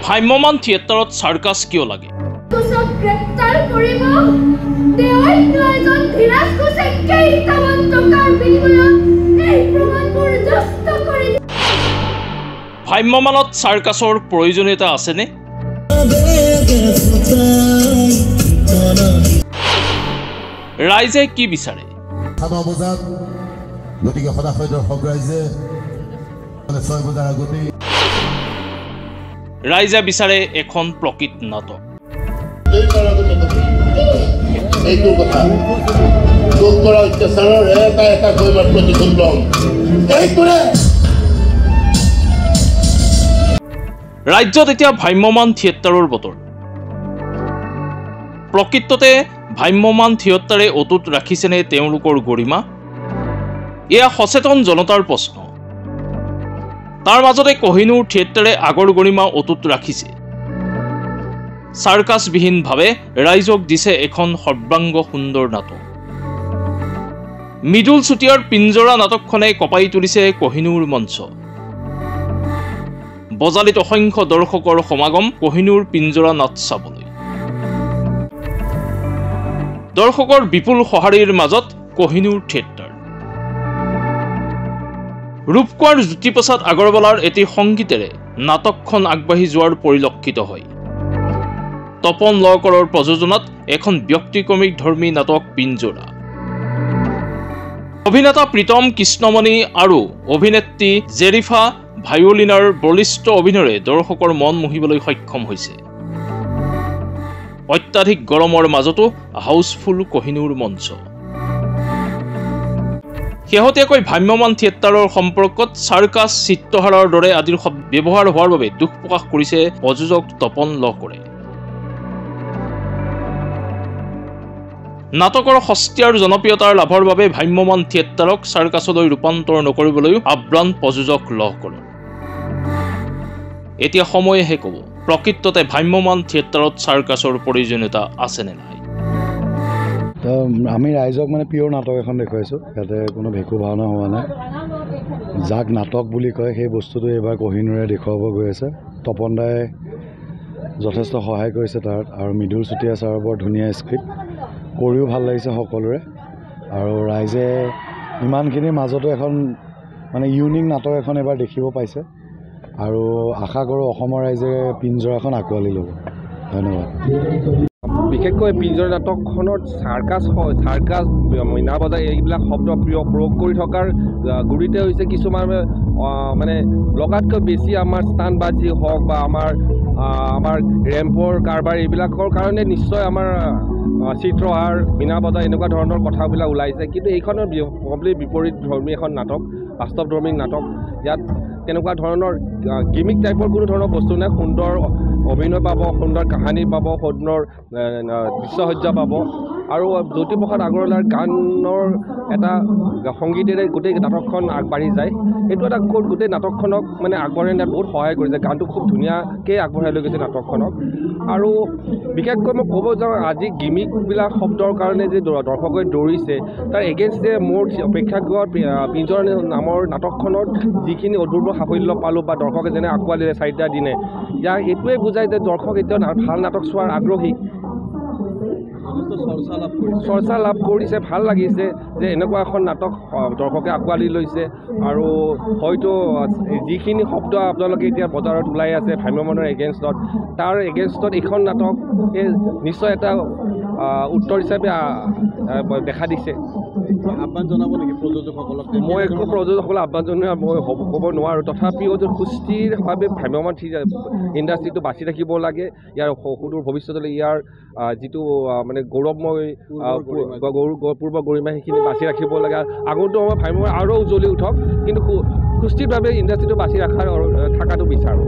ভ্ৰাম্যমান থিয়েটাৰত সাৰ্কাছ কিয় লাগে? ভ্ৰাম্যমানত সাৰ্কাছৰ প্ৰয়োজনীয়তা আছেনে? ৰাইজে কি বিচাৰে? ৰাইজে বিচাৰে এখন প্ৰকৃত নাটক। ৰাজ্যত এতিয়া ভ্ৰাম্যমান থিয়েটাৰৰ বতৰ। প্ৰকৃততে ভ্ৰাম্যমান থিয়েটাৰে অটুট ৰাখিছেনে তেওঁলোকৰ গৰিমা? এয়া সচেতন জনতাৰ প্ৰশ্ন। তাৰ মাজতে কহিনুৰ থিয়েটাৰে আগৰ গৰিমা অটুট ৰাখিছে। সাৰ্কাছবিহীনভাৱে ৰাইজক দিছে এখন সৰ্বাংগ সুন্দৰ নাটক। মৃদুল চুতীয়াৰ পিঞ্জৰা নাটকখনে কঁপাই তুলিছে কহিনুৰ মঞ্চ। বজালিত অসংখ্য দৰ্শকৰ সমাগম কহিনুৰ পিঞ্জৰা নাট চাবলৈ। দৰ্শকৰ বিপুল সঁহাৰিৰ মাজত কহিনুৰ থিয়েটাৰ। ৰূপকোঁৱৰ জ্যোতিপ্ৰসাদ আগৰৱালাৰ এটি সংগীতেৰে নাটকখন আগবাঢ়ি যোৱাৰ পৰিলক্ষিত হয়। তপন লহকৰৰ প্ৰযোজনাত এখন ব্যক্তিক্ৰমিক ধৰ্মী নাটক পিঞ্জৰা। অভিনেতা প্ৰীতম কৃষ্ণমণি আৰু অভিনেত্ৰী জেৰিফা ভায়োলিনাৰ বলিষ্ঠ অভিনয়েৰে দৰ্শকৰ মন মোহিবলৈ সক্ষম হৈছে। অত্যাধিক গৰমৰ মাজতো হাউচফুল কহিনুৰ মঞ্চ। শেহতীয়াকৈ ভ্ৰাম্যমান থিয়েটাৰৰ সম্পৰ্কত সাৰ্কাছ, চিত্ৰহাৰৰ দৰে আদিৰ শব্দ ব্যৱহাৰ হোৱাৰ বাবে দুখ প্ৰকাশ কৰিছে প্ৰযোজক তপন লহকৰে। নাটকৰ সস্তি আৰু জনপ্ৰিয়তাৰ লাভৰ বাবে ভ্ৰাম্যমান থিয়েটাৰক সাৰ্কাছলৈ ৰূপান্তৰ নকৰিবলৈও আহ্বান প্ৰযোজক লহকৰৰ। এতিয়া সময়েহে ক'ব প্ৰকৃততে ভ্ৰাম্যমান থিয়েটাৰত সাৰ্কাছৰ প্ৰয়োজনীয়তা আছেনে নাই। আমি ৰাইজক পিয়ৰ নাটক এখন দেখুৱাইছোঁ। ইয়াতে কোনো ভেকু ভাওনা হোৱা নাই। যাক নাটক বুলি কয় সেই বস্তুটো এইবাৰ কহিনুৰে দেখুৱাব গৈ আছে। তপন দাই যথেষ্ট সহায় কৰিছে তাত, আৰু মৃদুল চুতীয়া ছাৰৰ বৰ ধুনীয়া স্ক্ৰিপ্ট, কৰিও ভাল লাগিছে সকলোৰে। আৰু ৰাইজে ইমানখিনিৰ মাজতো এখন ইউনিক নাটক এখন এবাৰ দেখিব পাইছে, আৰু আশা কৰোঁ অসমৰ ৰাইজে পিঞ্জৰাখন আঁকোৱালি ল'ব। ধন্যবাদ। বিশেষকৈ পিঞ্জৰা নাটকখনত সাৰ্কাছ মীনা বজাৰ এইবিলাক শব্দ প্ৰয়োগ কৰি থকাৰ গুৰিতে হৈছে কিছুমান লগাতকৈ বেছি আমাৰ ষ্টাণ্টবাজি হওক বা আমাৰ ৰেম্পৰ কাৰবাৰ এইবিলাকৰ কাৰণে নিশ্চয় আমাৰ চিত্ৰহাৰ, মীনা বজাৰ এনেকুৱা ধৰণৰ কথাবিলাক ওলাইছে। কিন্তু এইখনৰ কমপ্লিট বিপৰীত ধৰ্মী এখন নাটক, বাস্তৱধৰ্মী নাটক। ইয়াত তেনেকুৱা ধৰণৰ গিমিক টাইপৰ কোনো ধৰণৰ বস্তু নাই। সুন্দৰ অভিনয় পাব, সুন্দৰ কাহিনী পাব, সুন্দৰ দৃশ্যসজ্জা পাব, আৰু জ্যোতিপ্ৰসাদ আগৰৱালাৰ গানৰ এটা সংগীতেৰে গোটেই নাটকখন আগবাঢ়ি যায়। এইটো এটা গোটেই নাটকখনক আগবঢ়াই নিয়াত বহুত সহায় কৰিছে। গানটো খুব ধুনীয়াকৈ আগবঢ়াই লৈ গৈছে নাটকখনক। আৰু বিশেষকৈ মই ক'ব যাওঁ, আজি গিমিকবিলাক শব্দৰ কাৰণে যে দৰ্শকে দৌৰিছে, তাৰ এগেইনষ্টে মোৰ প্ৰেক্ষাগৃহত পিঞ্জৰা নামৰ নাটকখনত যিখিনি অদূৰ্ব সাফল্য পালোঁ বা দৰ্শকে যেনে আঁকোৱালিলে 4টা দিনে, ইয়াৰ এইটোৱে বুজায় যে দৰ্শক এতিয়া ভাল নাটক চোৱাৰ আগ্ৰহী, চৰ্চা লাভ কৰিছে। ভাল লাগিছে যে এনেকুৱা এখন নাটক দৰ্শকে আঁকোৱালি লৈছে। আৰু হয়তো যিখিনি শব্দ আপোনালোকে এতিয়া বজাৰত ওলাই আছে ভ্ৰাম্যমানৰ এগেইনষ্টত, তাৰ এগেইনষ্টত এইখন নাটক নিশ্চয় এটা উত্তৰ হিচাপে দেখা দিছে। আহ্বান জনাব নেকি প্ৰযোজকসকলক? মই একো প্ৰযোজকসকলক আহ্বান জনোৱা মই ক'ব নোৱাৰোঁ। তথাপিও যে সুস্থিৰভাৱে ভ্ৰাম্যমান ইণ্ডাষ্ট্ৰিটো বাছি ৰাখিব লাগে। ইয়াৰ সুদূৰ ভৱিষ্যতলৈ ইয়াৰ যিটো গৌৰৱময় পূৰ্ব গৰিমা সেইখিনি বাছি ৰাখিব লাগে। আগন্তুক সময় ভ্ৰাম্যমান আৰু উজ্বলি উঠক, কিন্তু সুস্থিৰভাৱে ইণ্ডাষ্ট্ৰিটো বাছি থকাটো বিচাৰোঁ।